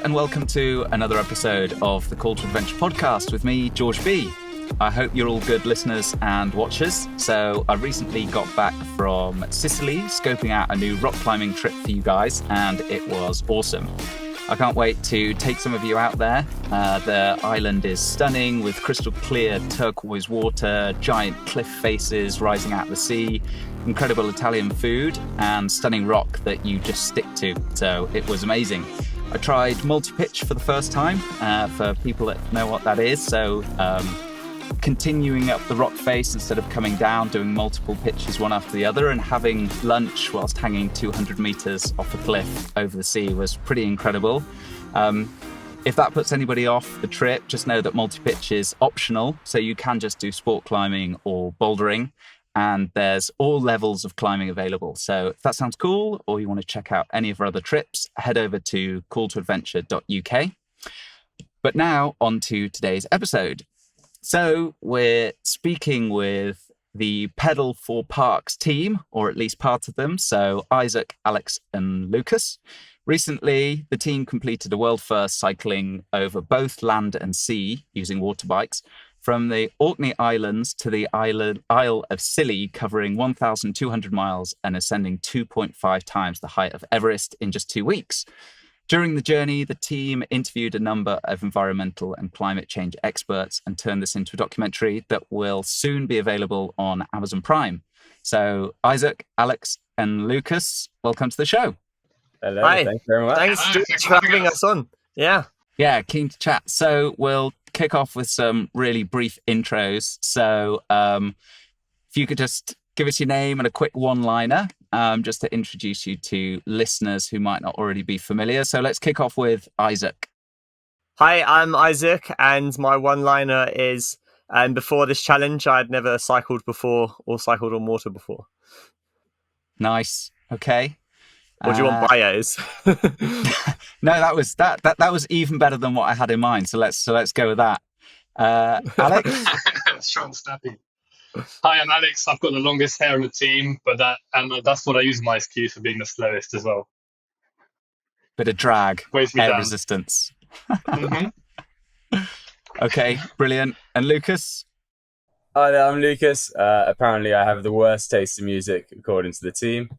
and welcome to another episode of the Call to Adventure podcast with me, George B. I hope you're all good listeners and watchers. So I recently got back from Sicily, scoping out a new rock climbing trip for you guys, and it was awesome. I can't wait to take some of you out there. The island is stunning with crystal clear turquoise water, giant cliff faces rising out of the sea, incredible Italian food, and stunning rock that you just stick to. So it was amazing. I tried multi-pitch for the first time, for people that know what that is. So continuing up the rock face instead of coming down, doing multiple pitches one after the other, and having lunch whilst hanging 200 meters off a cliff over the sea was pretty incredible. If that puts anybody off the trip, just know that multi-pitch is optional, so you can just do sport climbing or bouldering, and there's all levels of climbing available. So if that sounds cool, or you want to check out any of our other trips, head over to calltoadventure.uk. But now on to today's episode. So we're speaking with the Pedal for Parks team, or at least part of them. So Isaac, Alex and Lucas. Recently, the team completed a world first cycling over both land and sea using water bikes from the Orkney Islands to the Isle of Scilly, covering 1,200 miles and ascending 2.5 times the height of Everest in just 2 weeks. During the journey, the team interviewed a number of environmental and climate change experts and turned this into a documentary that will soon be available on Amazon Prime. So Isaac, Alex and Lucas, welcome to the show. Hello, Hi. thanks very much. Thanks for having us on. Yeah, keen to chat. So we'll kick off with some really brief intros. So if you could just give us your name and a quick one-liner, just to introduce you to listeners who might not already be familiar. So let's kick off with Isaac. Hi, I'm Isaac, and my one-liner is, before this challenge, I'd never cycled before or cycled on water before. Nice. Okay. What do you want bios? No, that was even better than what I had in mind. So let's go with that. Alex? Short and snappy. Hi, I'm Alex. I've got the longest hair on the team, but that's what I use as my excuse for being the slowest as well. Bit of drag, Weighs me hair down. resistance. Mm-hmm. Okay, brilliant. And Lucas? Hi there, I'm Lucas. Apparently I have the worst taste in music according to the team.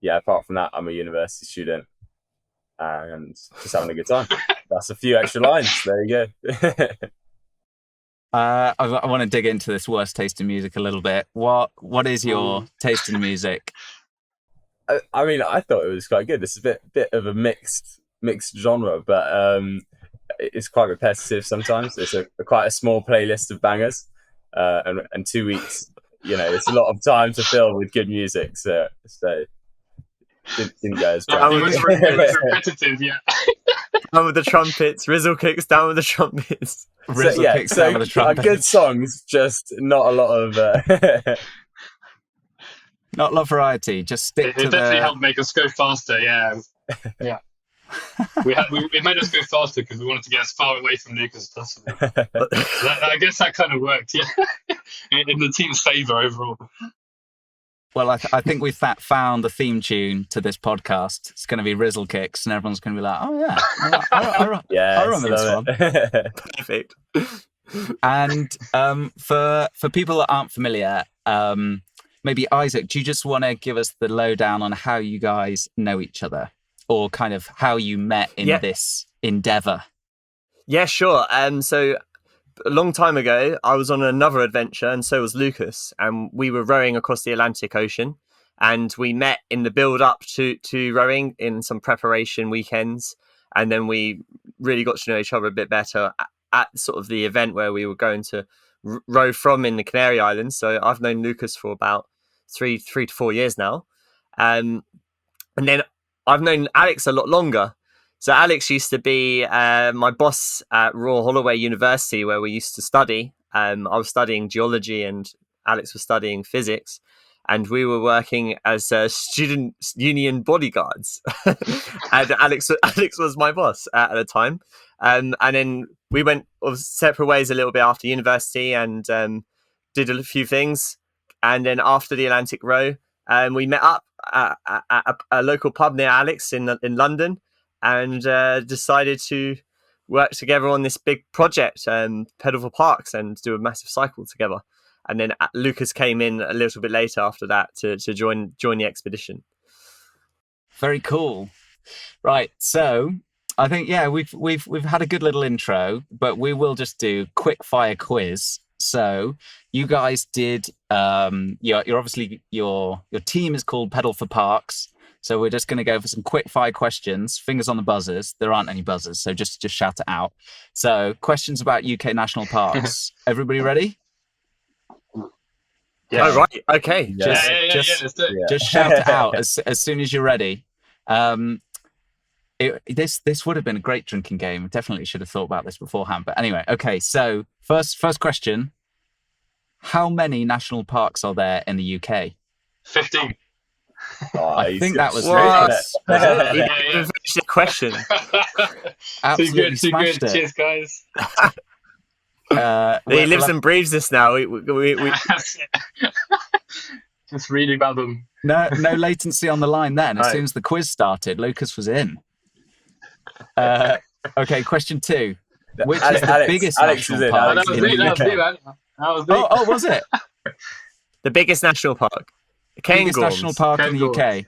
Apart from that, I'm a university student and just having a good time. That's a few extra lines. There you go. I want to dig into this worst taste in music a little bit. What is your taste in music? I mean, I thought it was quite good. It's a bit of a mixed genre, but it's quite repetitive sometimes. It's quite a small playlist of bangers, and 2 weeks, it's a lot of time to fill with good music. So didn't go as bad. It was repetitive, yeah. Down with the trumpets, Rizzle kicks down with the trumpets. Rizzle kicks down with the trumpets. Good songs, just not a lot of... Not a lot of variety, just stick to It definitely helped make us go faster, yeah. Yeah. It made us go faster because we wanted to get as far away from Lucas as possible. I guess that kind of worked, yeah. In the team's favour overall. Well, I think we've found the theme tune to this podcast. It's going to be Rizzle Kicks, and everyone's going to be like, "Oh yeah, I remember this one." Perfect. And for people that aren't familiar, maybe Isaac, do you just want to give us the lowdown on how you guys know each other, or kind of how you met in this endeavour? Yeah, sure. So a long time ago, I was on another adventure, and so was Lucas, and we were rowing across the Atlantic Ocean, and we met in the build-up to rowing in some preparation weekends, and then we really got to know each other a bit better at sort of the event where we were going to row from in the Canary Islands. So I've known Lucas for about three to 4 years now, and then I've known Alex a lot longer. So Alex used to be my boss at Royal Holloway University, where we used to study. I was studying geology and Alex was studying physics. And we were working as student union bodyguards. And Alex was my boss at the time. And then we went separate ways a little bit after university and did a few things. And then after the Atlantic Row, we met up at a local pub near Alex in London. and decided to work together on this big project, Pedal for Parks, and do a massive cycle together. And then Lucas came in a little bit later after that to join the expedition. Very cool. Right, so I think we've had a good little intro, but we will just do quick fire quiz. So you guys did you're obviously your team is called Pedal for Parks. So we're just going to go for some quick fire questions. Fingers on the buzzers. There aren't any buzzers, so just shout it out. So questions about UK national parks. Everybody ready? Yeah. Oh, right. Okay. Just shout it out as soon as you're ready. This would have been a great drinking game. Definitely should have thought about this beforehand. But anyway, okay. So first question: how many national parks are there in the UK? 15. I think that was the question. Absolutely too smashed good. it. Cheers, guys. He lives and breathes this now. We Just reading about them. No latency on the line then. As soon as the quiz started, Lucas was in. Okay, question 2. Which is the biggest national park in the UK? Oh, was it? The biggest national park. Biggest national park in the UK.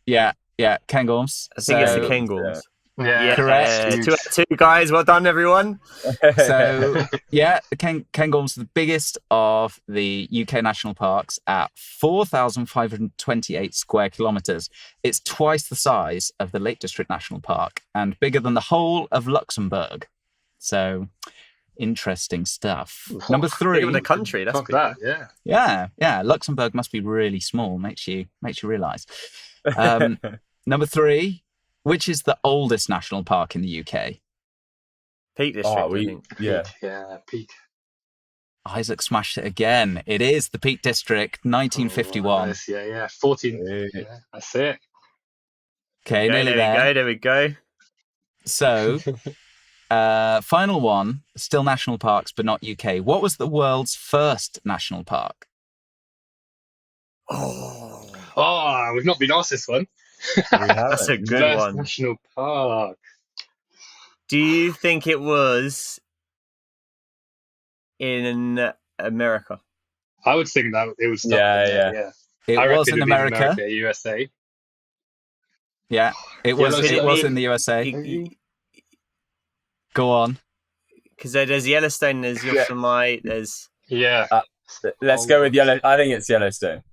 Yeah, Cairngorms. I think it's the Cairngorms. Yeah, correct. 2 out of 2, guys. Well done, everyone. So, the Cairngorms are the biggest of the UK national parks at 4,528 square kilometres. It's twice the size of the Lake District National Park and bigger than the whole of Luxembourg. So, interesting stuff. Number 3. Bigger than the country. That's that. Yeah. Luxembourg must be really small. Makes you realise. Number 3. Which is the oldest national park in the UK? Peak District, I think. Yeah, Peak. Isaac smashed it again. It is the Peak District, 1951. Nice. Yeah. 14. Yeah, that's it. Okay, nearly there. There we go. So, final one, still national parks, but not UK. What was the world's first national park? Oh, we've not been asked this one. That's a good First one. national park. Do you think it was in America? I would think that it was. Yeah. It was in America. USA. Yeah, it was in the USA. Go on. Because there's Yellowstone, there's Yosemite, there's... Yeah. Let's go with Yellowstone. I think it's Yellowstone.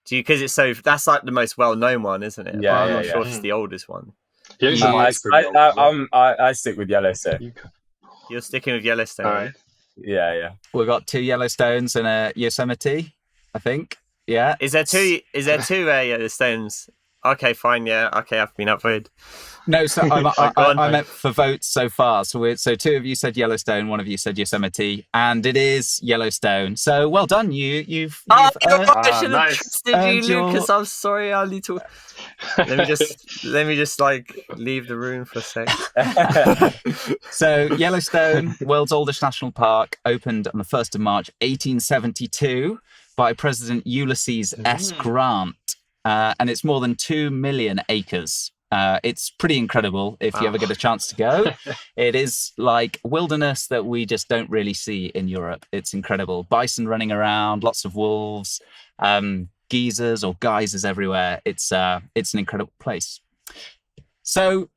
Because it's that's like the most well-known one, isn't it? Yeah, I'm not sure if it's the oldest one. I stick with Yellowstone. You're sticking with Yellowstone, right? Yeah. We've got 2 Yellowstones and a Yosemite, I think. Yeah. Is there two Yellowstones? Okay, fine. Yeah. Okay, I've been upvoted. No, so I meant for votes so far. So 2 of you said Yellowstone, 1 of you said Yosemite, and it is Yellowstone. So well done, you've I should have trusted you, Lucas. I'm sorry. I need to. Let me just like leave the room for a sec. So Yellowstone, world's oldest national park, opened on the 1st of March, 1872, by President Ulysses S. Grant, and it's more than 2 million acres. It's pretty incredible if you ever get a chance to go. It is like wilderness that we just don't really see in Europe. It's incredible. Bison running around, lots of wolves, geysers or geysers everywhere. It's an incredible place. So,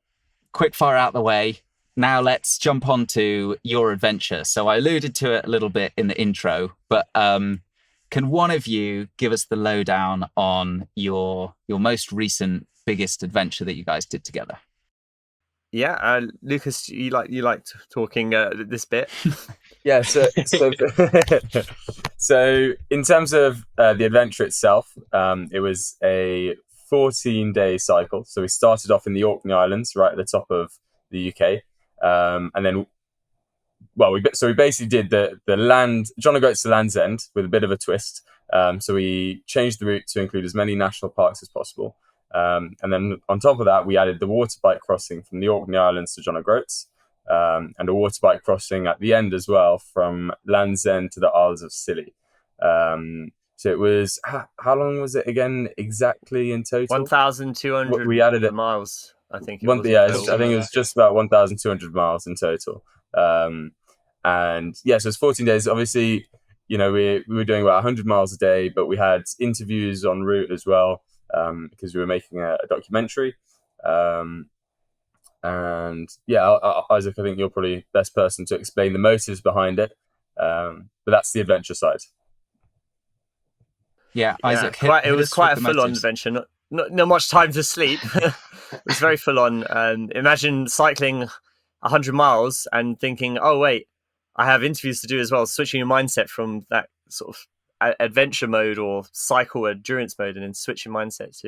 quick fire out the way. Now let's jump on to your adventure. So I alluded to it a little bit in the intro, but can one of you give us the lowdown on your most recent biggest adventure that you guys did together? Yeah, Lucas, you like talking this bit. Yeah, so in terms of the adventure itself, it was a 14-day cycle. So we started off in the Orkney Islands, right at the top of the UK, and then, we basically did the land, John O'Groats to Land's End, with a bit of a twist. So we changed the route to include as many national parks as possible. And then on top of that, we added the water bike crossing from the Orkney Islands to John O'Groats, and a water bike crossing at the end as well from Land's End to the Isles of Scilly. So it was, how long was it again exactly in total? 1,200 we added it. miles. I think it was. I think it was just about 1,200 miles in total. And yeah, so it's 14 days. Obviously, you know, we were doing about 100 miles a day, but we had interviews en route as well, because we were making a documentary. And yeah, Isaac, I think you're probably the best person to explain the motives behind it. But that's the adventure side. Yeah, Isaac. It was quite a full-on adventure. Not much time to sleep. It was very full-on. Imagine cycling 100 miles and thinking, "Oh wait, I have interviews to do as well." Switching your mindset from that sort of adventure mode or cycle endurance mode, and then switching mindset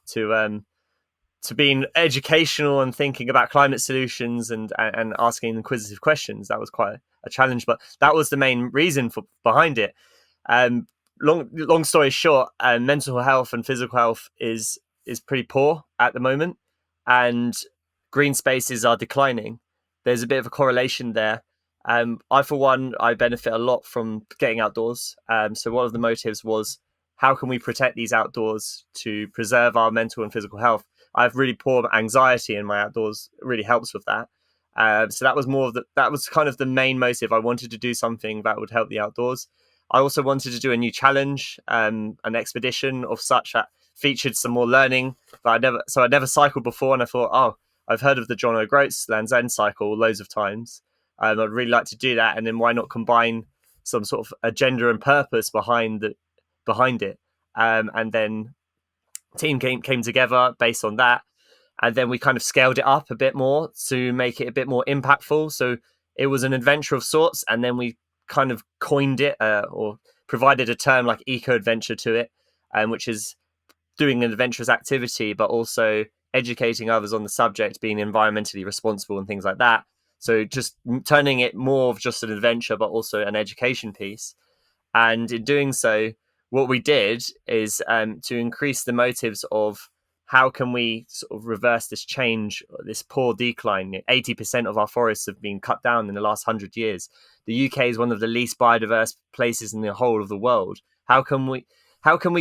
to being educational and thinking about climate solutions and asking inquisitive questions. That was quite a challenge, but that was the main reason behind it. Long story short, mental health and physical health is pretty poor at the moment, and green spaces are declining. There's a bit of a correlation there. For one, I benefit a lot from getting outdoors. So one of the motives was, how can we protect these outdoors to preserve our mental and physical health? I have really poor anxiety, and my outdoors really helps with that. So that was that was kind of the main motive. I wanted to do something that would help the outdoors. I also wanted to do a new challenge, an expedition of such that featured some more learning. But I never cycled before, and I thought, oh, I've heard of the John O'Groats Land's End cycle loads of times. I'd really like to do that, and then why not combine some sort of agenda and purpose behind it? And then team came together based on that, and then we kind of scaled it up a bit more to make it a bit more impactful. So it was an adventure of sorts, and then we kind of coined it or provided a term like eco-adventure to it, which is doing an adventurous activity but also educating others on the subject, being environmentally responsible and things like that. So just turning it more of just an adventure but also an education piece. And in doing so, what we did is to increase the motives of how can we sort of reverse this change, this poor decline. 80% of our forests have been cut down in the last 100 years. The UK is one of the least biodiverse places in the whole of the world. How can we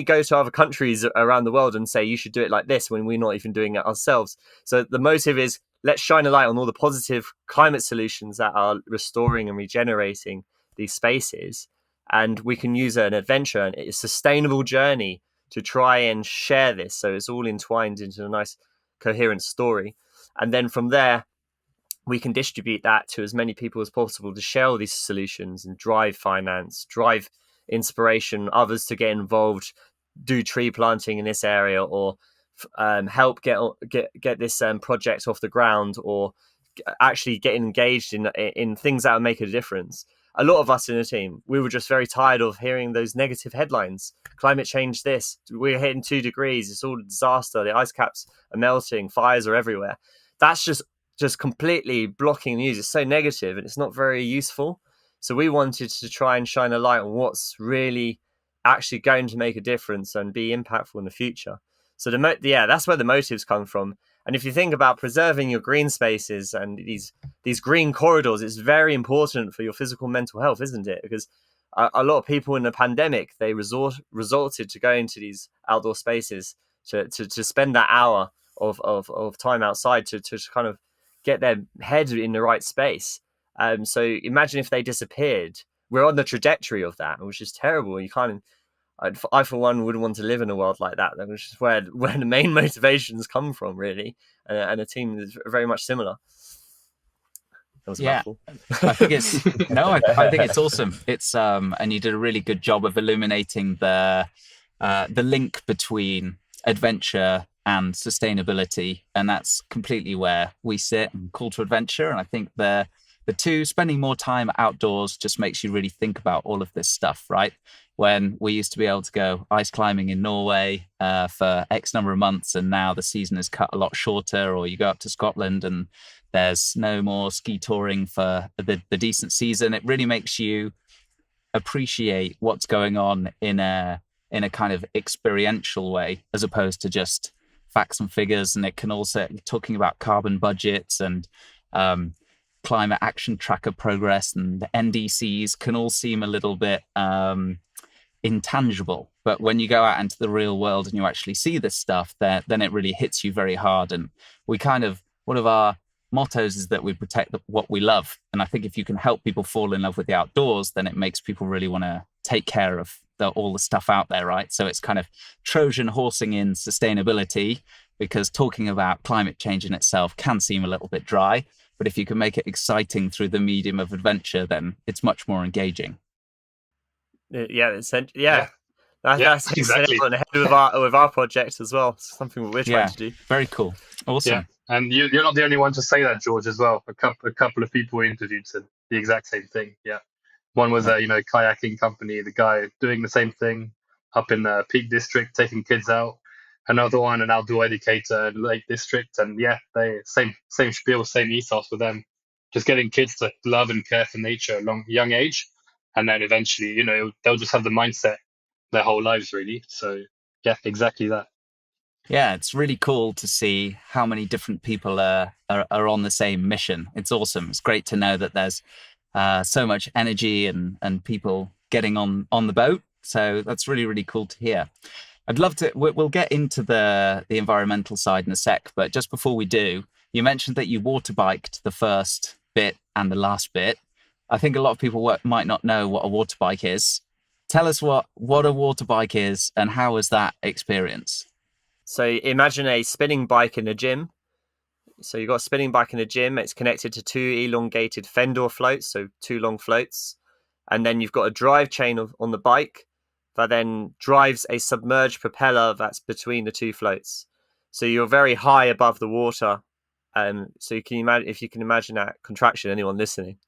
go to other countries around the world and say you should do it like this when we're not even doing it ourselves? So the motive is, let's shine a light on all the positive climate solutions that are restoring and regenerating these spaces. And we can use an adventure and a sustainable journey to try and share this. So it's all entwined into a nice coherent story. And then from there, we can distribute that to as many people as possible to share all these solutions and drive finance, drive inspiration, others to get involved, do tree planting in this area, or help get this project off the ground, or actually get engaged in things that will make a difference. A lot of us in the team, we were just very tired of hearing those negative headlines. Climate change this, we're hitting 2 degrees, it's all a disaster, the ice caps are melting, fires are everywhere. That's just completely blocking news. It's so negative and it's not very useful. So we wanted to try and shine a light on what's really actually going to make a difference and be impactful in the future. So that's where the motives come from. And if you think about preserving your green spaces and these green corridors, it's very important for your physical and mental health, isn't it? Because a lot of people in the pandemic, they resorted to going to these outdoor spaces to spend that hour of time outside to kind of get their head in the right space. So imagine if they disappeared. We're on the trajectory of that, which is terrible. I, for one, wouldn't want to live in a world like that. Which is where the main motivations come from, really. And a team is very much similar. That was a mouthful. I think I think it's awesome. It's and you did a really good job of illuminating the link between adventure and sustainability, and that's completely where we sit and Call to Adventure. And I think the two, spending more time outdoors just makes you really think about all of this stuff, right? When we used to be able to go ice climbing in Norway for X number of months, and now the season is cut a lot shorter, or you go up to Scotland and there's no more ski touring for the decent season. It really makes you appreciate what's going on in a kind of experiential way, as opposed to just facts and figures. And it can also, talking about carbon budgets and climate action tracker progress and the NDCs can all seem a little bit intangible. But when you go out into the real world and you actually see this stuff, then it really hits you very hard. And we kind of, one of our mottos is that we protect what we love. And I think if you can help people fall in love with the outdoors, then it makes people really want to take care of all the stuff out there, right? So it's kind of Trojan horsing in sustainability, because talking about climate change in itself can seem a little bit dry. But if you can make it exciting through the medium of adventure, then it's much more engaging. That's exactly. ahead with our project as well. It's something we're trying to do. Very cool. Awesome. Yeah. And you're not the only one to say that, George, as well. A couple of people we interviewed said the exact same thing. Yeah. One was a kayaking company, the guy doing the same thing up in the Peak District, taking kids out. Another one, an outdoor educator in Lake District, and they same spiel, same ethos with them. Just getting kids to love and care for nature at a young age, and then eventually, they'll just have the mindset their whole lives, really. So yeah, exactly that. Yeah, it's really cool to see how many different people are on the same mission. It's awesome. It's great to know that there's so much energy and people getting on the boat. So that's really, really cool to hear. I'd love to, we'll get into the environmental side in a sec, but just before we do, you mentioned that you water biked the first bit and the last bit. I think a lot of people might not know what a water bike is. Tell us what a water bike is and how was that experience? So imagine a spinning bike in a gym. So you've got a spinning bike in a gym. It's connected to 2 elongated fender floats, so 2 long floats. And then you've got a drive chain on the bike that then drives a submerged propeller that's between the 2 floats. So you're very high above the water. So you can imagine, if you can imagine that contraction, anyone listening.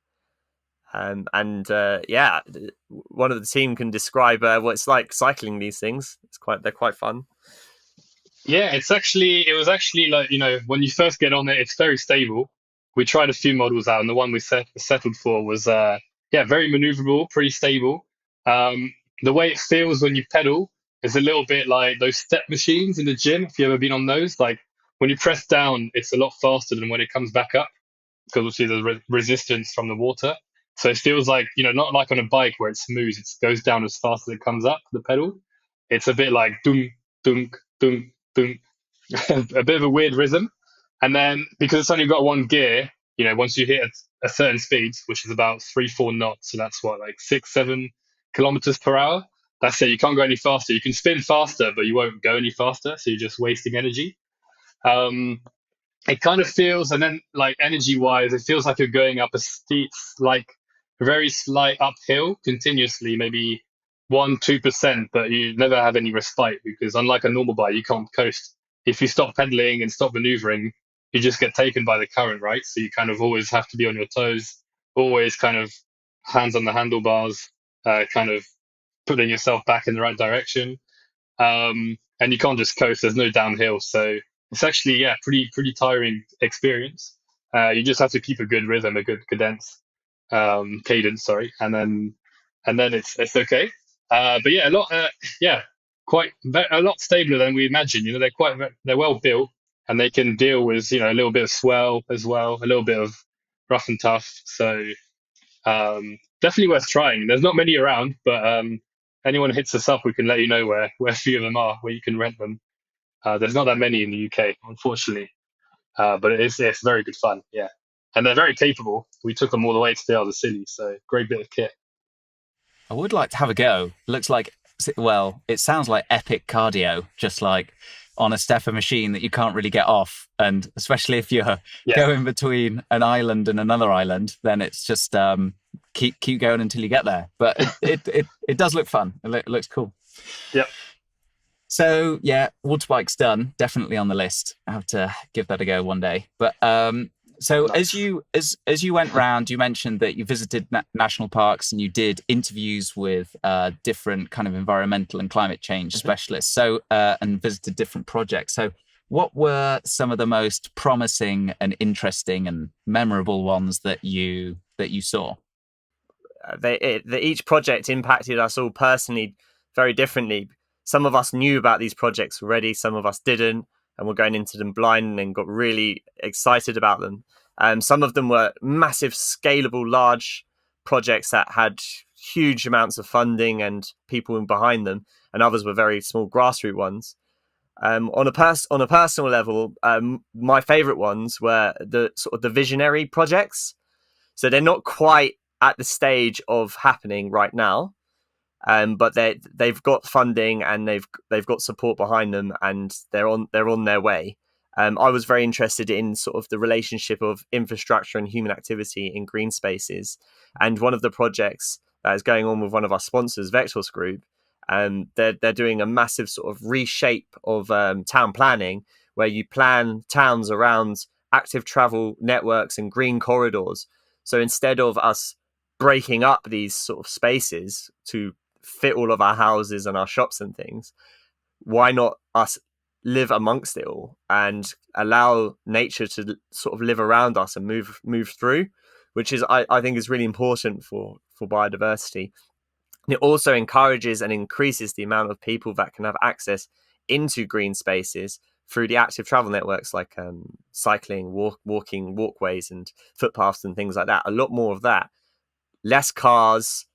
One of the team can describe what it's like cycling these things. They're quite fun. Yeah, it was actually like, when you first get on it, it's very stable. We tried a few models out, and the one we settled for was, very maneuverable, pretty stable. The way it feels when you pedal is a little bit like those step machines in the gym. If you've ever been on those, like when you press down, it's a lot faster than when it comes back up, because obviously there's resistance from the water. So it feels like, not like on a bike where it's smooth, it goes down as fast as it comes up, the pedal. It's a bit like dunk, dunk, dunk, dunk, a bit of a weird rhythm. And then because it's only got one gear, once you hit a certain speed, which is about 3-4 knots, so that's what, like 6-7 kilometers per hour. That's it. You can't go any faster. You can spin faster, but you won't go any faster. So you're just wasting energy. It kind of feels, and then like energy wise, it feels like you're going up a steep, like very slight uphill continuously, maybe 1-2%, but you never have any respite, because unlike a normal bike, you can't coast. If you stop pedaling and stop maneuvering, you just get taken by the current, right? So you kind of always have to be on your toes, always kind of hands on the handlebars, kind of putting yourself back in the right direction. And you can't just coast, there's no downhill. So it's actually, pretty tiring experience. You just have to keep a good rhythm, a good cadence, cadence, sorry. And then it's okay. But yeah, a lot stabler than we imagined. They're well built, and they can deal with, a little bit of swell as well, a little bit of rough and tough. So definitely worth trying. There's not many around, but anyone hits us up, we can let you know where a few of them are, where you can rent them. There's not that many in the UK, unfortunately, but it's very good fun. Yeah, and they're very capable. We took them all the way to the Isles of Scilly, so great bit of kit. I would like to have a go. Looks like, well, it sounds like epic cardio, just like on a stepper machine that you can't really get off. And especially if you're going between an island and another island, then it's just keep going until you get there. But it does look fun. It looks cool. Yep. So yeah, water bike's done. Definitely on the list. I have to give that a go one day. But so nice. as you went round, you mentioned that you visited national parks and you did interviews with different kind of environmental and climate change specialists. So and visited different projects. So what were some of the most promising and interesting and memorable ones that you saw? Each project impacted us all personally very differently. Some of us knew about these projects already, some of us didn't, and we're going into them blind and got really excited about them. Some of them were massive, scalable, large projects that had huge amounts of funding and people behind them, and others were very small grassroots ones. On a personal level, my favourite ones were the sort of the visionary projects. So they're not quite at the stage of happening right now, but they've got funding and they've got support behind them, and they're on their way. I was very interested in sort of the relationship of infrastructure and human activity in green spaces, and one of the projects that is going on with one of our sponsors, Vectors Group. They're doing a massive sort of reshape of town planning, where you plan towns around active travel networks and green corridors. So instead of us breaking up these sort of spaces to fit all of our houses and our shops and things, why not us live amongst it all and allow nature to sort of live around us and move through, which is I think is really important for biodiversity. It also encourages and increases the amount of people that can have access into green spaces through the active travel networks, like cycling, walking, walkways and footpaths and things like that. A lot more of that. Less cars,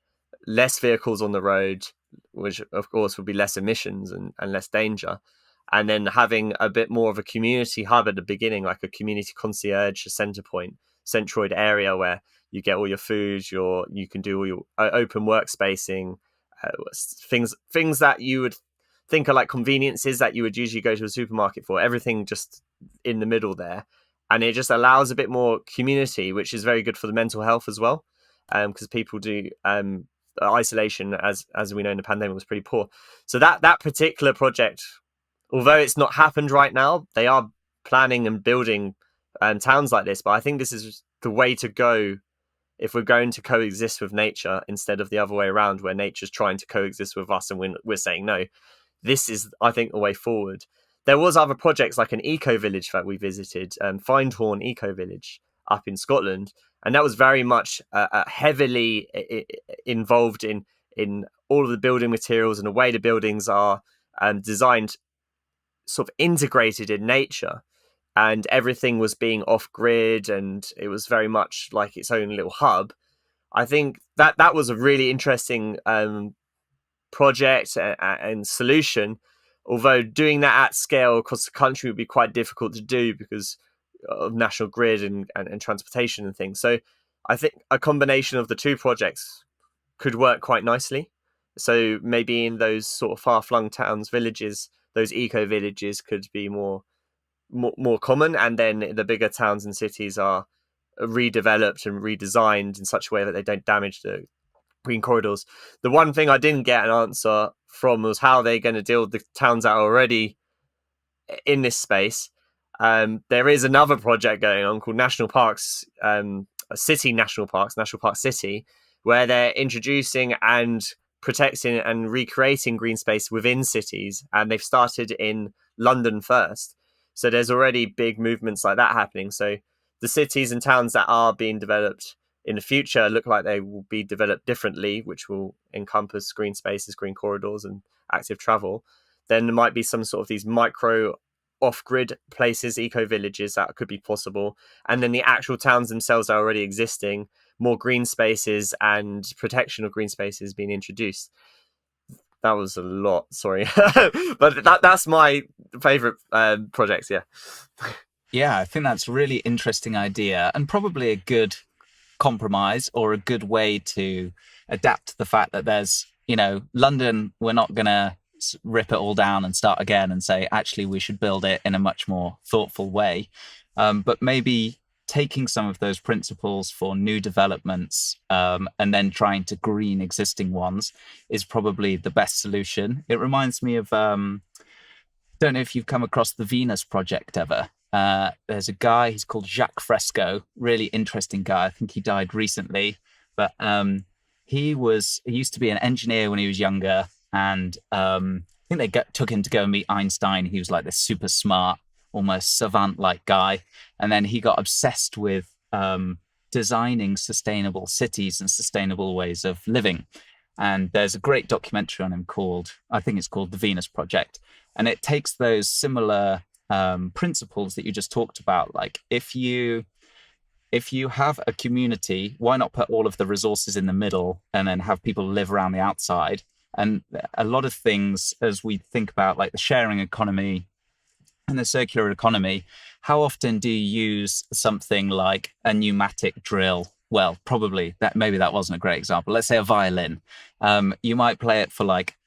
less vehicles on the road, which of course would be less emissions and less danger. And then having a bit more of a community hub at the beginning, like a community concierge, a centre point, centroid area where you get all your food, you can do all your open workspacing, things that you would think are like conveniences that you would usually go to a supermarket for. Everything just in the middle there, and it just allows a bit more community, which is very good for the mental health as well, because people do isolation, as we know in the pandemic, was pretty poor. So that particular project, although it's not happened right now, they are planning and building towns like this. But I think this is the way to go if we're going to coexist with nature instead of the other way around, where nature's trying to coexist with us and we're saying no. This is, I think, the way forward. There was other projects like an eco village that we visited, Findhorn Eco Village up in Scotland, and that was very much heavily involved in all of the building materials and the way the buildings are designed, sort of integrated in nature, and everything was being off grid, and it was very much like its own little hub. I think that was a really interesting project and solution, although doing that at scale across the country would be quite difficult to do because of national grid and transportation and things. So I think a combination of the two projects could work quite nicely. So maybe in those sort of far-flung towns, villages, those eco villages could be more common, and then the bigger towns and cities are redeveloped and redesigned in such a way that they don't damage the green corridors. The one thing I didn't get an answer from was how they're going to deal with the towns that are already in this space. There is another project going on called National Parks, National Park City, where they're introducing and protecting and recreating green space within cities, and they've started in London first. So there's already big movements like that happening. So the cities and towns that are being developed in the future look like they will be developed differently, which will encompass green spaces, green corridors and active travel. Then there might be some sort of these micro off-grid places, eco-villages, that could be possible. And then the actual towns themselves are already existing, more green spaces and protection of green spaces being introduced. That was a lot, sorry. But that's my favourite projects, yeah. Yeah, I think that's a really interesting idea, and probably a good compromise or a good way to adapt to the fact that there's, London, we're not going to rip it all down and start again and say, actually, we should build it in a much more thoughtful way. But maybe taking some of those principles for new developments and then trying to green existing ones is probably the best solution. It reminds me of, don't know if you've come across the Venus Project ever. There's a guy, he's called Jacques Fresco, really interesting guy. I think he died recently, but he used to be an engineer when he was younger, and I think they took him to go and meet Einstein. He was like this super smart, almost savant-like guy, and then he got obsessed with designing sustainable cities and sustainable ways of living. And there's a great documentary on him called The Venus Project, and it takes those similar principles that you just talked about. Like, if you if you have a community, why not put all of the resources in the middle and then have people live around the outside? And a lot of things, as we think about like the sharing economy and the circular economy, how often do you use something like a pneumatic drill? Well, probably maybe that wasn't a great example. Let's say a violin. You might play it for like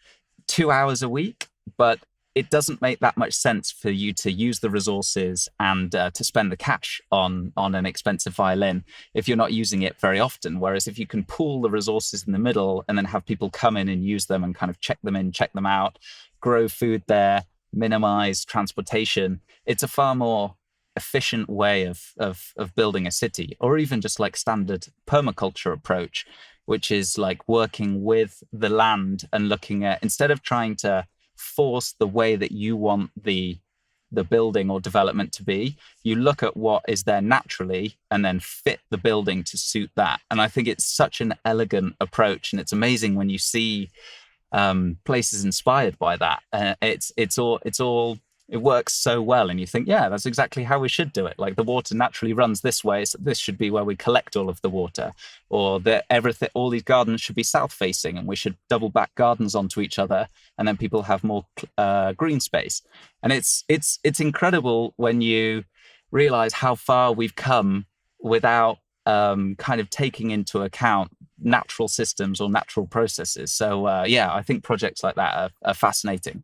2 hours a week, but it doesn't make that much sense for you to use the resources and to spend the cash on an expensive violin if you're not using it very often. Whereas if you can pool the resources in the middle and then have people come in and use them and kind of check them in, check them out, grow food there, minimize transportation, it's a far more efficient way of building a city, or even just like standard permaculture approach, which is like working with the land and looking at, instead of trying to force the way that you want the building or development to be, you look at what is there naturally and then fit the building to suit that. And I think it's such an elegant approach, and it's amazing when you see places inspired by that. It works so well, and you think, yeah, that's exactly how we should do it. Like the water naturally runs this way, so this should be where we collect all of the water, or that all these gardens should be south facing, and we should double back gardens onto each other, and then people have more green space. And it's incredible when you realize how far we've come without kind of taking into account natural systems or natural processes. So I think projects like that are fascinating.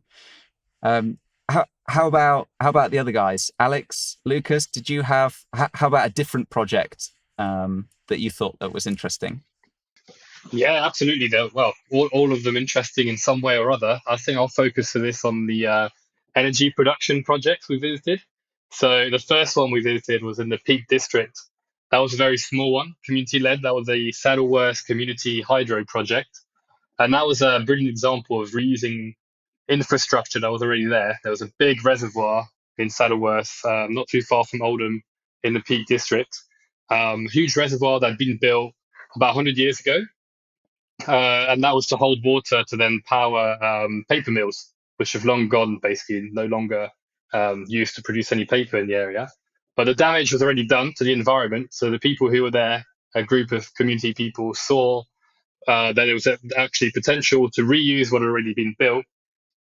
How about the other guys? Alex, Lucas, did you have, how about a different project that you thought that was interesting? Yeah, absolutely. Well, all of them interesting in some way or other. I think I'll focus for this on the energy production projects we visited. So the first one we visited was in the Peak District. That was a very small one, community-led. That was the Saddleworth Community Hydro Project. And that was a brilliant example of reusing infrastructure that was already there. There was a big reservoir in Saddleworth, not too far from Oldham in the Peak District. Huge reservoir that had been built about 100 years ago. And that was to hold water to then power paper mills, which have long gone, basically no longer used to produce any paper in the area. But the damage was already done to the environment. So the people who were there, a group of community people, saw that there was actually potential to reuse what had already been built,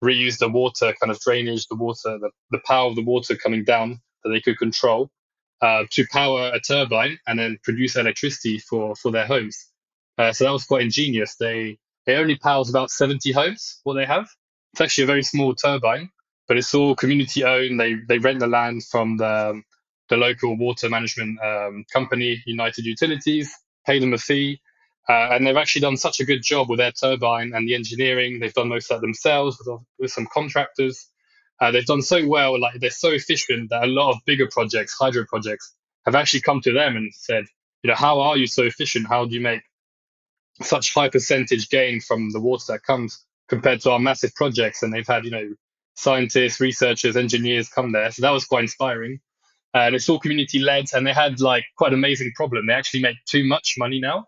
reuse the water kind of drainage, the water, the power of the water coming down that they could control to power a turbine and then produce electricity for their homes. So that was quite ingenious. It only powers about 70 homes, what they have. It's actually a very small turbine, but it's all community owned. They rent the land from the local water management company, United Utilities, pay them a fee. And they've actually done such a good job with their turbine and the engineering. They've done most of that themselves with some contractors. They've done so well, like they're so efficient that a lot of bigger projects, hydro projects, have actually come to them and said, how are you so efficient? How do you make such high percentage gain from the water that comes compared to our massive projects? And they've had, scientists, researchers, engineers come there. So that was quite inspiring. And it's all community led, and they had like quite an amazing problem. They actually make too much money now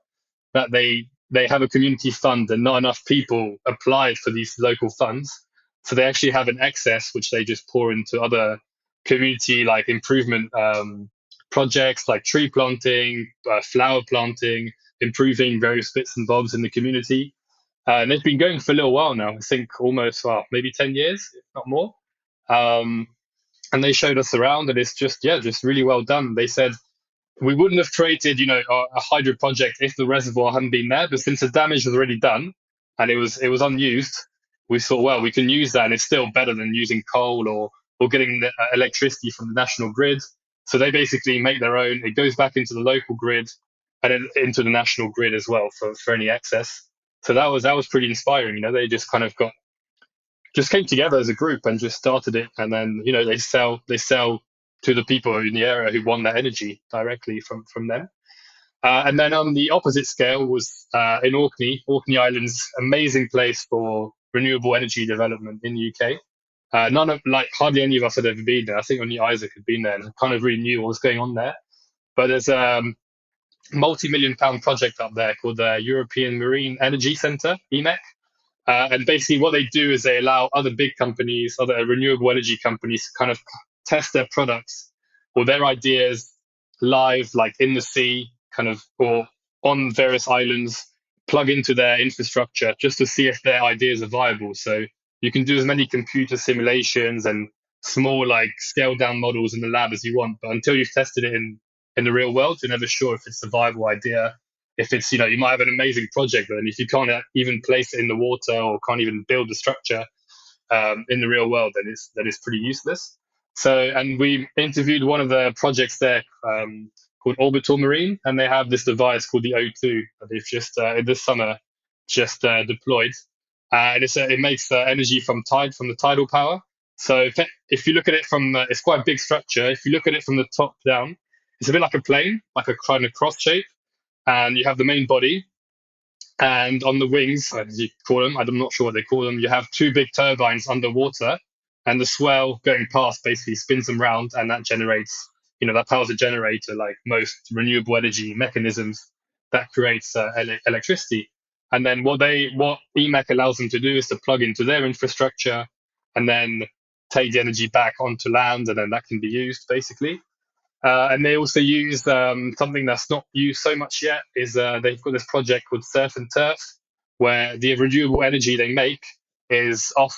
that they have a community fund and not enough people applied for these local funds. So they actually have an excess, which they just pour into other community like improvement projects like tree planting, flower planting, improving various bits and bobs in the community. And they've been going for a little while now, I think almost, maybe 10 years, if not more. And they showed us around, and it's just really well done. They said, we wouldn't have created, a hydro project if the reservoir hadn't been there. But since the damage was already done and it was unused, we thought, well, we can use that, and it's still better than using coal or getting the electricity from the national grid. So they basically make their own. It goes back into the local grid and then into the national grid as well for any excess. So that was pretty inspiring. They just kind of just came together as a group and just started it, and then they sell to the people in the area who want that energy directly from them. And then on the opposite scale was in Orkney Islands, amazing place for renewable energy development in the UK. Hardly any of us had ever been there. I think only Isaac had been there and kind of really knew what was going on there. But there's a multi-million-pound project up there called the European Marine Energy Centre, EMEC. And basically what they do is they allow other big companies, other renewable energy companies to kind of test their products or their ideas live, like in the sea, kind of, or on various islands, plug into their infrastructure just to see if their ideas are viable. So you can do as many computer simulations and small, like scaled down models in the lab as you want, but until you've tested it in the real world, you're never sure if it's a viable idea. If it's, you might have an amazing project, but if you can't even place it in the water or can't even build the structure in the real world, then it's pretty useless. So, and we interviewed one of the projects there called Orbital Marine, and they have this device called the O2 that they've just this summer just deployed, and it makes energy from the tidal power. So if you look at it from, it's quite a big structure. If you look at it from the top down, it's a bit like a plane, like a kind of cross shape, and you have the main body, and on the wings, as you call them, I'm not sure what they call them, you have two big turbines underwater, and the swell going past basically spins them round, and that generates, that powers a generator, like most renewable energy mechanisms that creates electricity. And then what EMAC allows them to do is to plug into their infrastructure and then take the energy back onto land, and then that can be used basically. And they also use something that's not used so much yet. Is they've got this project called Surf and Turf, where the renewable energy they make is off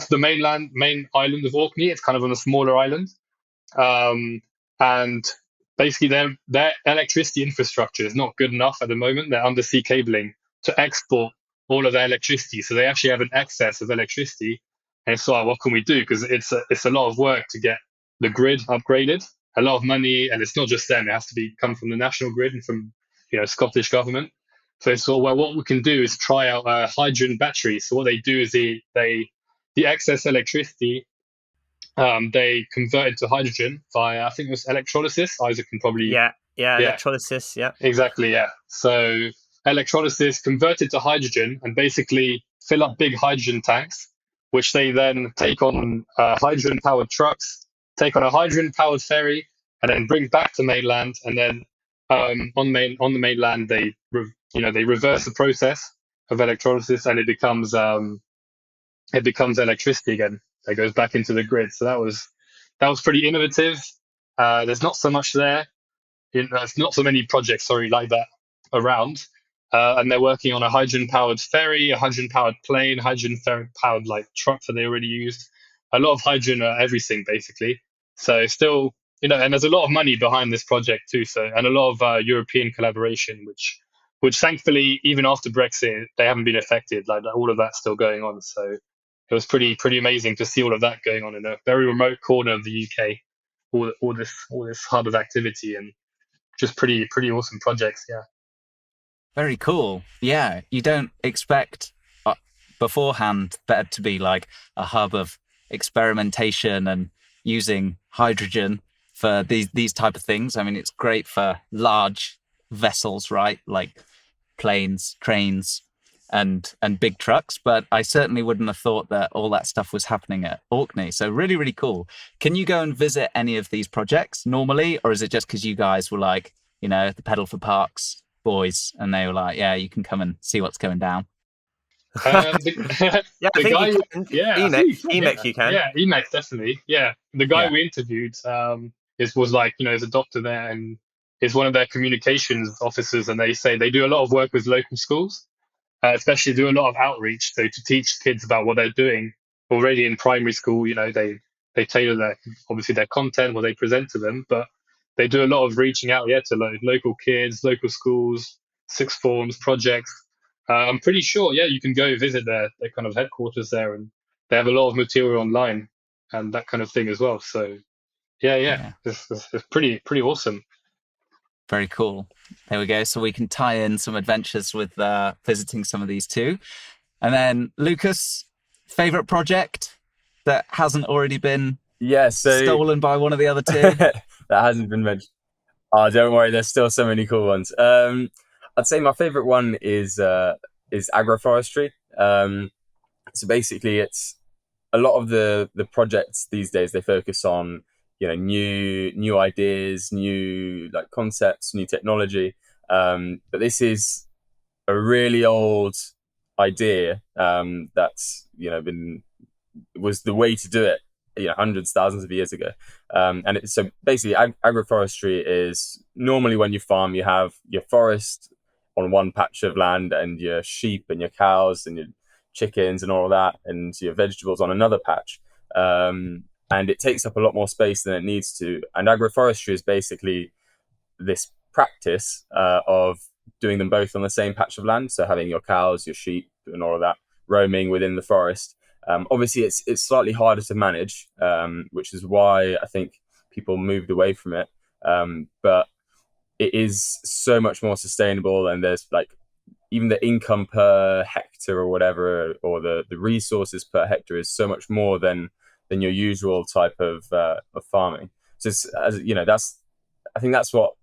the main island of Orkney. It's kind of on a smaller island, and basically their electricity infrastructure is not good enough at the moment. They're undersea cabling to export all of their electricity, so they actually have an excess of electricity. And so, what can we do? Because it's a lot of work to get the grid upgraded, a lot of money, and it's not just them. It has to come from the national grid and from Scottish government. So what we can do is try out hydrogen batteries. So what they do is the excess electricity, they convert it to hydrogen via, I think it was electrolysis. Isaac can probably yeah electrolysis, yeah, exactly, yeah. So electrolysis, convert it to hydrogen, and basically fill up big hydrogen tanks, which they then take on hydrogen powered trucks, take on a hydrogen powered ferry, and then bring back to mainland. And then on the mainland, they reverse the process of electrolysis, and it becomes electricity again. That goes back into the grid. So that was pretty innovative. There's not so much there. There's not so many projects, like that around. And they're working on a hydrogen-powered ferry, a hydrogen-powered plane, hydrogen-powered like truck that they already used. A lot of hydrogen, everything basically. So still, and there's a lot of money behind this project too. So, and a lot of European collaboration, which thankfully, even after Brexit, they haven't been affected. Like all of that's still going on. So it was pretty amazing to see all of that going on in a very remote corner of the UK. All this hub of activity, and just pretty awesome projects. Yeah. Very cool. Yeah, you don't expect beforehand there to be like a hub of experimentation and using hydrogen for these type of things. I mean, it's great for large vessels, right? Like planes, trains, and big trucks. But I certainly wouldn't have thought that all that stuff was happening at Orkney. So really cool. Can you go and visit any of these projects normally, or is it just because you guys were like, the Pedal for Parks boys, and they were like, yeah, you can come and see what's going down? I think you can. EMAC, you can. Yeah, EMAC definitely. Yeah, the guy we interviewed was like, is a doctor there, and is one of their communications officers, and they say they do a lot of work with local schools, especially do a lot of outreach, so to teach kids about what they're doing already in primary school. They tailor their content, what they present to them, but they do a lot of reaching out, to local kids, local schools, sixth forms, projects. I'm pretty sure, you can go visit their kind of headquarters there, and they have a lot of material online and that kind of thing as well. So, it's pretty awesome. Very cool. There we go. So we can tie in some adventures with visiting some of these too. And then, Lucas, favorite project that hasn't already been stolen by one of the other two? That hasn't been mentioned. Oh, don't worry. There's still so many cool ones. I'd say my favorite one is Agroforestry. So basically, it's a lot of the projects these days. They focus on new ideas, new concepts, new technology. But this is a really old idea that's was the way to do it hundreds, thousands of years ago. So basically, agroforestry is normally when you farm, you have your forest on one patch of land and your sheep and your cows and your chickens and all of that and your vegetables on another patch. And it takes up a lot more space than it needs to. And agroforestry is basically this practice of doing them both on the same patch of land. So having your cows, your sheep and all of that roaming within the forest. Obviously, it's slightly harder to manage, which is why I think people moved away from it. But it is so much more sustainable, and there's like even the income per hectare or whatever, or the resources per hectare is so much more than your usual type of farming. So I think that's what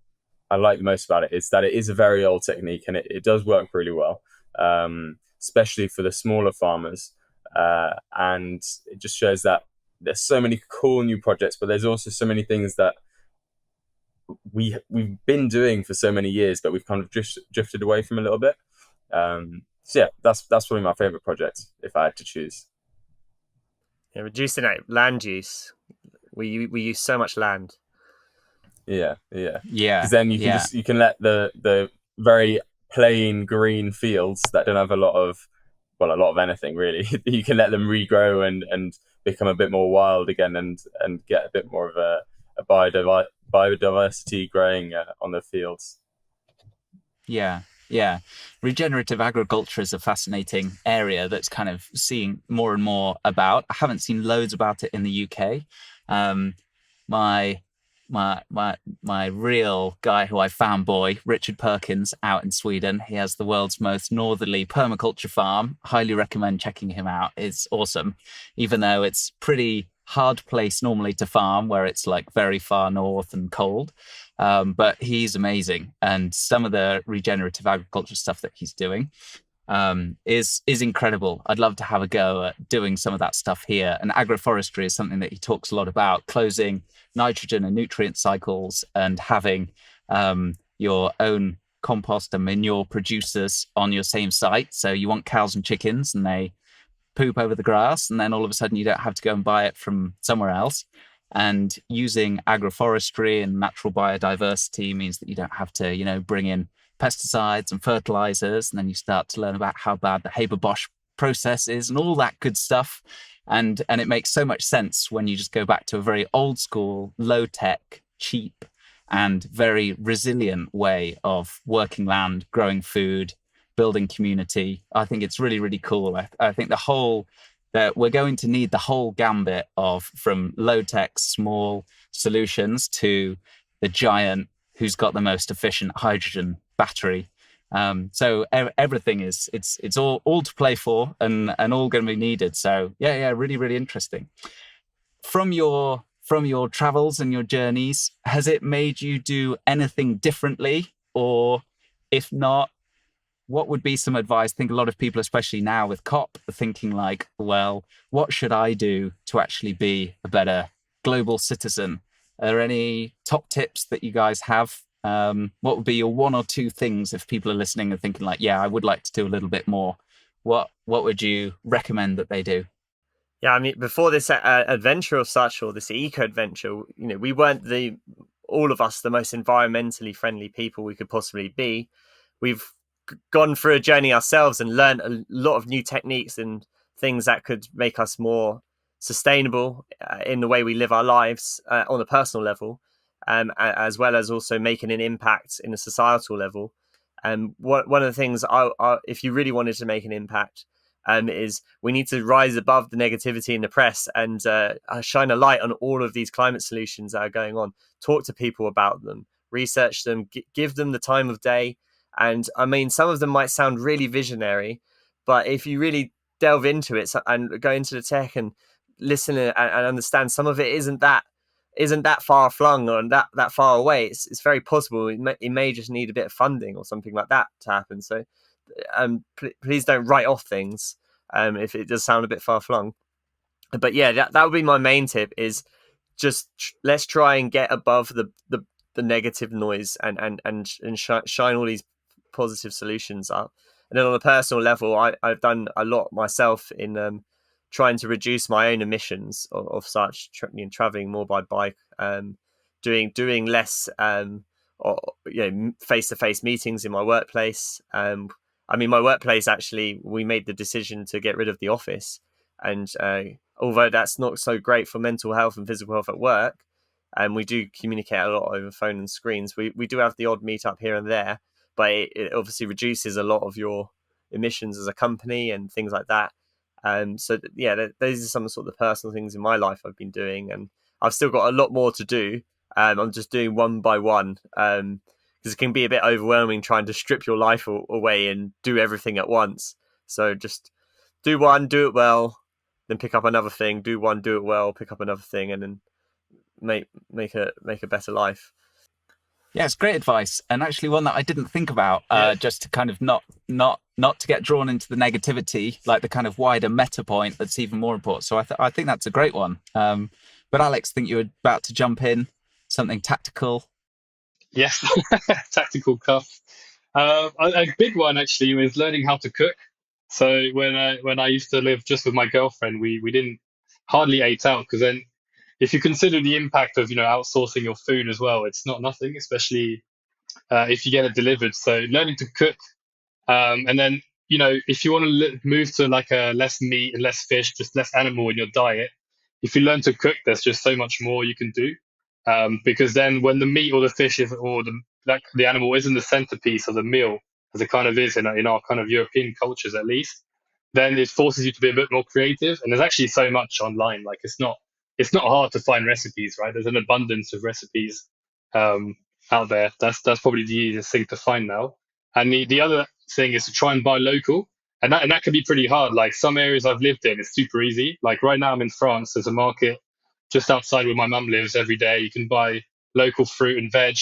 I like the most about it, is that it is a very old technique and it does work really well, especially for the smaller farmers. And it just shows that there's so many cool new projects, but there's also so many things that we've been doing for so many years, but we've kind of drifted away from a little bit. So yeah, that's probably my favorite project if I had to choose. Yeah, reducing that land use. We use so much land. Yeah. Yeah. Because then you can let the very plain green fields that don't have a lot of anything really. You can let them regrow and become a bit more wild again and get a bit more of a biodiversity growing on the fields. Yeah. Regenerative agriculture is a fascinating area that's kind of seeing more and more about. I haven't seen loads about it in the UK. My real guy who I fanboy, Richard Perkins, out in Sweden. He has the world's most northerly permaculture farm. Highly recommend checking him out. It's awesome, even though it's pretty hard place normally to farm, where it's like very far north and cold. But he's amazing, and some of the regenerative agriculture stuff that he's doing is incredible. I'd love to have a go at doing some of that stuff here. And agroforestry is something that he talks a lot about, closing nitrogen and nutrient cycles and having your own compost and manure producers on your same site. So you want cows and chickens and they poop over the grass, and then all of a sudden you don't have to go and buy it from somewhere else. And using agroforestry and natural biodiversity means that you don't have to, bring in pesticides and fertilizers, and then you start to learn about how bad the Haber-Bosch process is and all that good stuff. And it makes so much sense when you just go back to a very old school, low tech, cheap, and very resilient way of working land, growing food, building community. I think it's really, really cool. I think that we're going to need the whole gambit from low tech, small solutions to the giant who's got the most efficient hydrogen battery. So everything it's all to play for and all going to be needed. So yeah, really, really interesting. From your travels and your journeys, has it made you do anything differently? Or if not, what would be some advice? I think a lot of people, especially now with COP, are thinking like, well, what should I do to actually be a better global citizen? Are there any top tips that you guys have? What would be your one or two things if people are listening and thinking like, yeah, I would like to do a little bit more? What would you recommend that they do? Yeah, I mean, before this adventure or such, or this eco-adventure, we weren't all of us the most environmentally friendly people we could possibly be. We've gone through a journey ourselves and learned a lot of new techniques and things that could make us more sustainable in the way we live our lives on a personal level, as well as also making an impact in a societal level. And one of the things, if you really wanted to make an impact, is we need to rise above the negativity in the press and shine a light on all of these climate solutions that are going on. Talk to people about them, research them, give them the time of day. And I mean, some of them might sound really visionary, but if you really delve into it and go into the tech and listen and understand, some of it isn't that far flung or that far away. It's very possible. It may just need a bit of funding or something like that to happen. So please don't write off things if it does sound a bit far flung. But yeah, that would be my main tip, is just let's try and get above the negative noise and shine all these positive solutions up. And then on a personal level, I've done a lot myself in trying to reduce my own emissions of such, traveling more by bike, doing less or face-to-face meetings in my workplace. My workplace, actually, we made the decision to get rid of the office, and although that's not so great for mental health and physical health at work, and we do communicate a lot over phone and screens, we do have the odd meetup here and there, but it obviously reduces a lot of your emissions as a company and things like that. Those are some of the personal things in my life I've been doing, and I've still got a lot more to do. I'm just doing one by one, because it can be a bit overwhelming trying to strip your life away and do everything at once. So just do one, do it well, then pick up another thing. Do one, do it well, pick up another thing, and then make a better life. Yeah, it's great advice, and actually one that I didn't think about. Just to kind of not to get drawn into the negativity, like the kind of wider meta point that's even more important. So I think that's a great one. But Alex, I think you were about to jump in, something tactical. Yes, tactical cuff. A big one actually was learning how to cook. So when I used to live just with my girlfriend, we didn't hardly ate out, because then if you consider the impact of outsourcing your food as well, it's not nothing, especially if you get it delivered. So learning to cook, and then if you want to move to like a less meat and less fish, just less animal in your diet, if you learn to cook, there's just so much more you can do. Because then when the meat or the fish the animal isn't the centerpiece of the meal, as it kind of is in our kind of European cultures at least, then it forces you to be a bit more creative. And there's actually so much online. Like it's not hard to find recipes, right? There's an abundance of recipes out there. That's probably the easiest thing to find now. And the other thing is to try and buy local. And that can be pretty hard. Like some areas I've lived in, it's super easy. Like right now I'm in France, there's a market just outside where my mum lives every day. You can buy local fruit and veg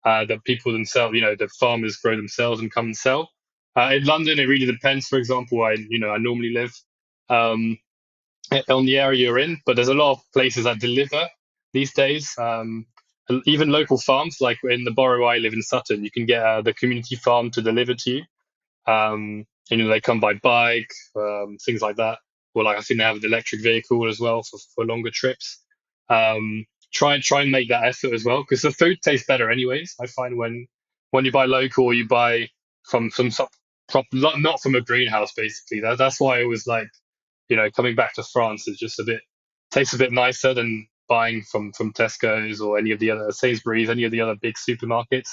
that people themselves, the farmers grow themselves and come and sell. In London, it really depends. For example, I normally live on the area you're in, but there's a lot of places that deliver these days. Even local farms, like in the borough I live in Sutton, you can get the community farm to deliver to you. They come by bike, things like that. Well, like I think they have an electric vehicle as well for longer trips. Try and make that effort as well, because the food tastes better anyways. I find when you buy local, or you buy from not from a greenhouse, basically. That's why I was like, coming back to France is just tastes a bit nicer than buying from Tesco's or any of the other Sainsbury's, any of the other big supermarkets,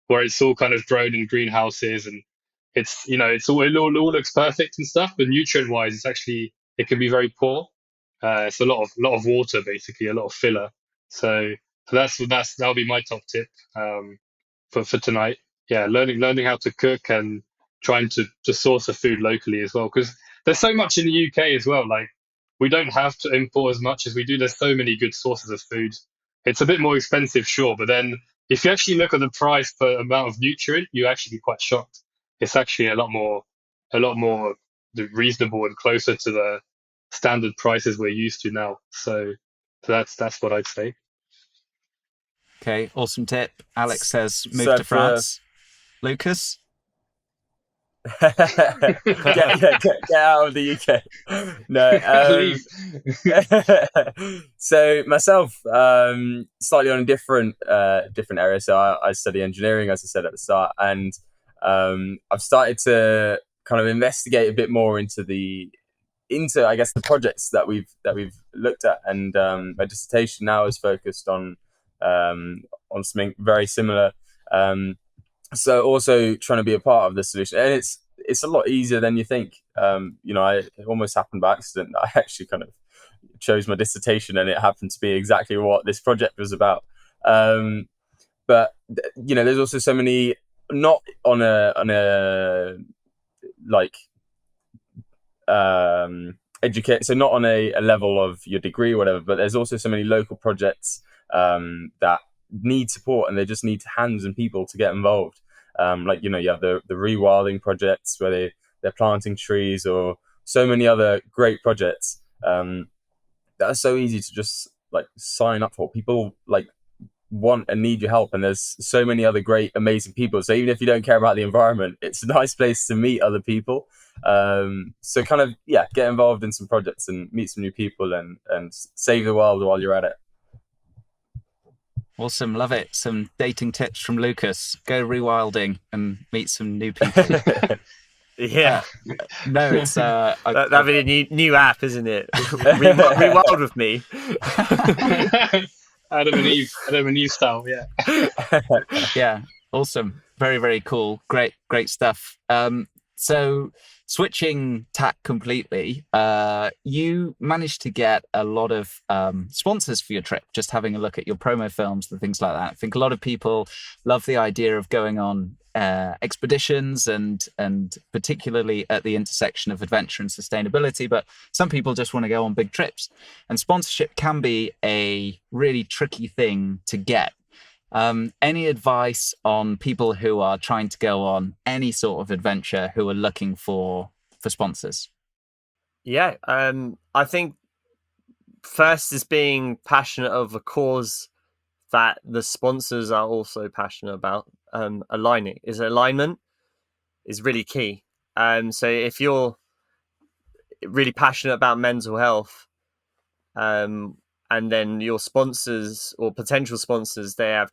where it's all kind of grown in greenhouses, and it all looks perfect and stuff, but nutrient wise, it can be very poor. It's a lot of water, basically, a lot of filler. So that'll be my top tip for tonight. Yeah, learning how to cook and trying to source the food locally as well, because there's so much in the UK as well. Like we don't have to import as much as we do. There's so many good sources of food. It's a bit more expensive, sure, but then if you actually look at the price per amount of nutrient, you actually be quite shocked. It's actually a lot more reasonable and closer to the standard prices we're used to now. So that's what I'd say. Okay, awesome tip. Alex says move So to France. Lucas? get out of the UK. No. So myself, slightly on a different area. So I study engineering, as I said at the start, and I've started to kind of investigate a bit more into I guess the projects that we've looked at, and my dissertation now is focused on something very similar. So also trying to be a part of the solution, and it's a lot easier than you think. It almost happened by accident. I actually kind of chose my dissertation, and it happened to be exactly what this project was about. But there's also so many, not on a like educate, so not on a level of your degree or whatever, but there's also so many local projects that need support, and they just need hands and people to get involved. You have the rewilding projects where they're planting trees, or so many other great projects that are so easy to just like sign up for. People like want and need your help, and there's so many other great, amazing people. So even if you don't care about the environment, it's a nice place to meet other people. So kind of, get involved in some projects and meet some new people and save the world while you're at it. Awesome, love it. Some dating tips from Lucas. Go rewilding and meet some new people. Yeah, no, it's that'd be a new app, isn't it? Rewild with me. Adam and Eve style, yeah. Yeah, awesome. Very, very cool. Great stuff. So switching tack completely, you managed to get a lot of sponsors for your trip, just having a look at your promo films and things like that. I think a lot of people love the idea of going on expeditions and particularly at the intersection of adventure and sustainability, but some people just want to go on big trips, and sponsorship can be a really tricky thing to get. Any advice on people who are trying to go on any sort of adventure who are looking for sponsors? Yeah, I think first is being passionate of a cause that the sponsors are also passionate about. Alignment is really key. So if you're really passionate about mental health, and then your sponsors or potential sponsors, they have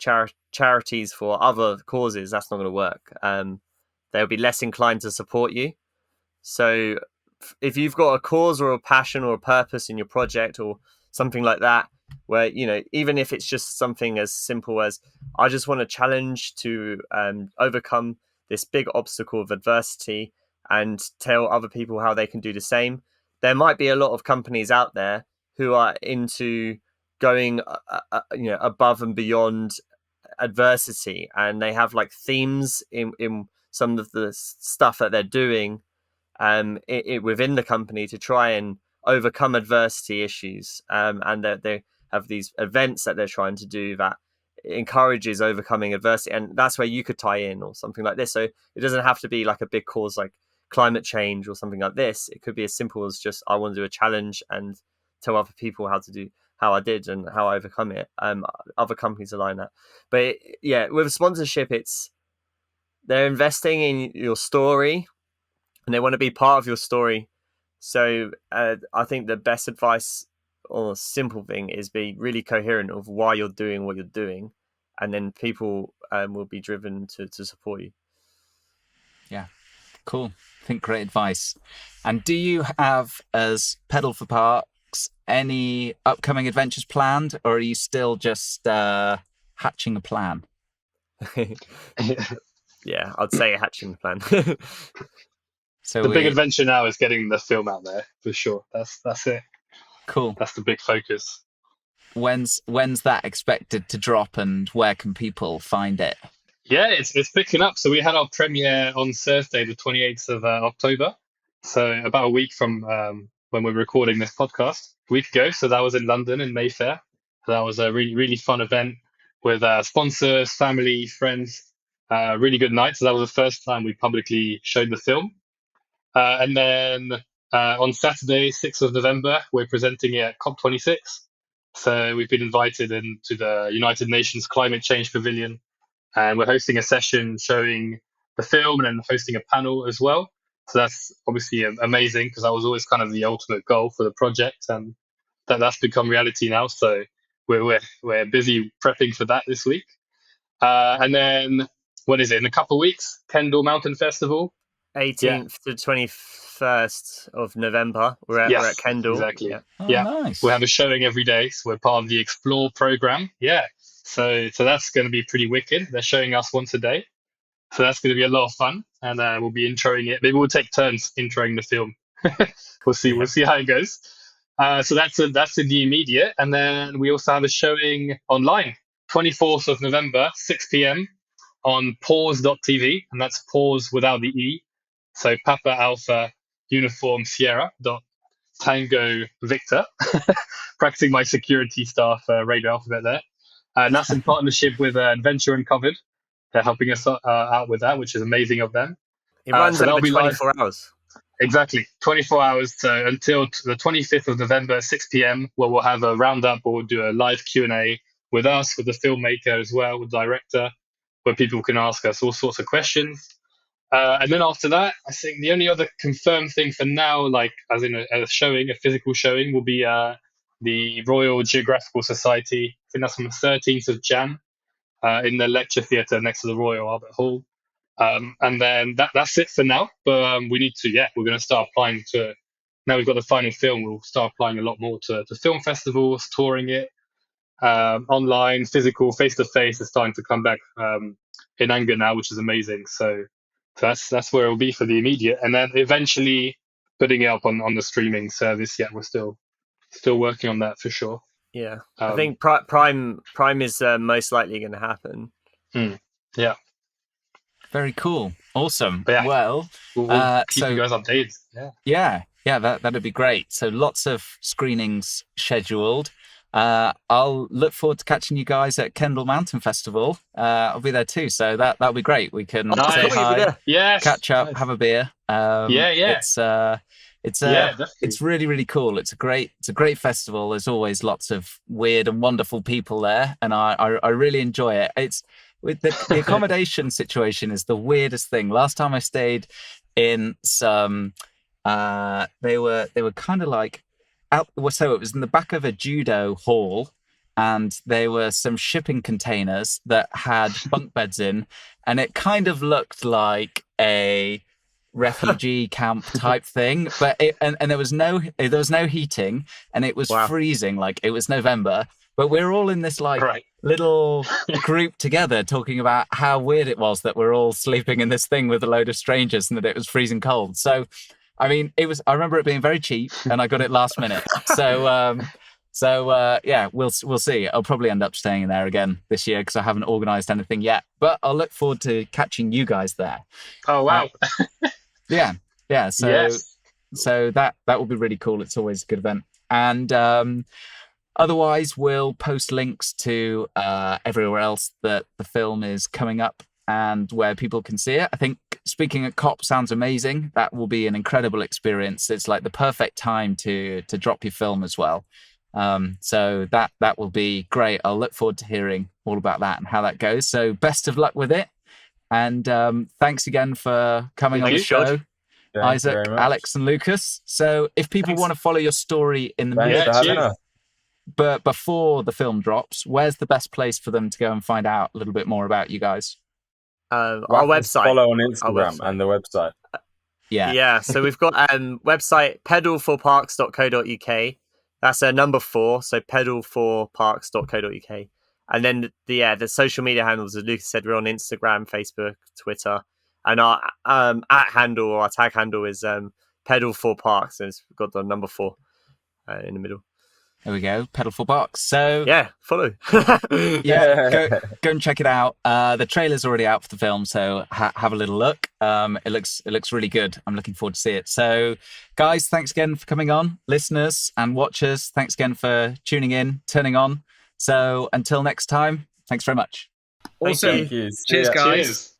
charities for other causes, that's not going to work. They'll be less inclined to support you. So if you've got a cause or a passion or a purpose in your project or something like that, where, even if it's just something as simple as, I just want a challenge to overcome this big obstacle of adversity and tell other people how they can do the same. There might be a lot of companies out there who are into going above and beyond adversity, and they have like themes in some of the stuff that they're doing within the company to try and overcome adversity issues, and that they have these events that they're trying to do that encourages overcoming adversity, and that's where you could tie in or something like this. So it doesn't have to be like a big cause like climate change or something like this. It could be as simple as just, I want to do a challenge and tell other people how I did and how I overcome it. Other companies align that, but with sponsorship, they're investing in your story and they want to be part of your story. So I think the best advice or simple thing is be really coherent of why you're doing what you're doing, and then people will be driven to support you. Yeah, cool. I think great advice. And do you have, as Pedal for Parks, any upcoming adventures planned, or are you still just hatching a plan? Yeah, I'd say hatching the plan. So the big adventure now is getting the film out there for sure. That's it. Cool. That's the big focus. When's that expected to drop, and where can people find it? Yeah, it's picking up. So we had our premiere on Thursday, the 28th of October. So about a week from when we're recording this podcast, a week ago. So that was in London in Mayfair. So that was a really, really fun event with sponsors, family, friends. Really good night. So that was the first time we publicly showed the film. And then on Saturday, 6th of November, we're presenting it at COP26. So we've been invited into the United Nations Climate Change Pavilion, and we're hosting a session showing the film and then hosting a panel as well. So that's obviously amazing, because that was always kind of the ultimate goal for the project, and that's become reality now. So we're busy prepping for that this week. And then, what is it, in a couple of weeks, Kendal Mountain Festival. 18th to 21st of November. We're at Kendal. Exactly. Yeah. Oh, yeah. Nice. We have a showing every day. So we're part of the Explore program. Yeah. So that's going to be pretty wicked. They're showing us once a day. So that's going to be a lot of fun. And we'll be introing it. Maybe we'll take turns introing the film. We'll see. We'll see how it goes. So that's in the immediate. And then we also have a showing online, 24th of November, 6 p.m. on pause.tv. And that's pause without the E. So Papa Alpha Uniform Sierra Tango Victor, practicing my security staff radio alphabet there. And that's in partnership with Adventure Uncovered. They're helping us out with that, which is amazing of them. It runs so over be 24 hours. Exactly, 24 hours. So until the 25th of November, 6 p.m., where we'll have a roundup, or we'll do a live Q&A with us, with the filmmaker as well, with the director, where people can ask us all sorts of questions. And then after that, I think the only other confirmed thing for now, like as in a showing, a physical showing, will be the Royal Geographical Society. I think that's on the 13th of Jan in the lecture theatre next to the Royal Albert Hall. And then that's it for now. But we need to, we're going to start applying to, now we've got the final film, we'll start applying a lot more to film festivals, touring it, online, physical, face-to-face is starting to come back in anger now, which is amazing. So that's where it'll be for the immediate. And then eventually putting it up on the streaming service. Yeah, we're still working on that for sure. Yeah, I think Prime is most likely going to happen. Yeah. Very cool. Awesome. But well, we'll keep you guys updated. Yeah, that'd be great. So lots of screenings scheduled. I'll look forward to catching you guys at Kendal Mountain Festival. I'll be there too, so that'll be great. We can say hi, catch up, have a beer. It's really, really cool. It's a great festival. There's always lots of weird and wonderful people there, and I really enjoy it. It's with the accommodation situation is the weirdest thing. Last time I stayed in some, they were kind of like out. So it was in the back of a judo hall, and there were some shipping containers that had bunk beds in, and it kind of looked like a refugee camp type thing, but and there was no heating, and it was freezing, like it was November, but we're all in this little group together talking about how weird it was that we're all sleeping in this thing with a load of strangers and that it was freezing cold. So I mean, I remember it being very cheap, and I got it last minute. So we'll see. I'll probably end up staying in there again this year because I haven't organised anything yet. But I'll look forward to catching you guys there. Oh wow! Yeah. So that will be really cool. It's always a good event. And otherwise, we'll post links to everywhere else that the film is coming up and where people can see it. I think speaking at COP sounds amazing. That will be an incredible experience. It's like the perfect time to drop your film as well. So that will be great. I'll look forward to hearing all about that and how that goes. So best of luck with it. And thanks again for coming on the show, Isaac, Alex, and Lucas. So if people want to follow your story in the meantime, but before the film drops, where's the best place for them to go and find out a little bit more about you guys? Our website. Follow on Instagram and the website. Yeah. So we've got website pedal4parks.co.uk. That's number 4. So pedal4parks.co.uk. And then the social media handles, as Lucas said, we're on Instagram, Facebook, Twitter, and our handle or our tag handle is pedal4parks, and it's got the number 4 in the middle. There we go, Pedal4Parks. So follow. Go and check it out. The trailer's already out for the film, so have a little look. It looks really good. I'm looking forward to see it. So, guys, thanks again for coming on. Listeners and watchers, thanks again for tuning in, turning on. So until next time, thanks very much. Awesome. Thank you. Cheers, guys. Cheers.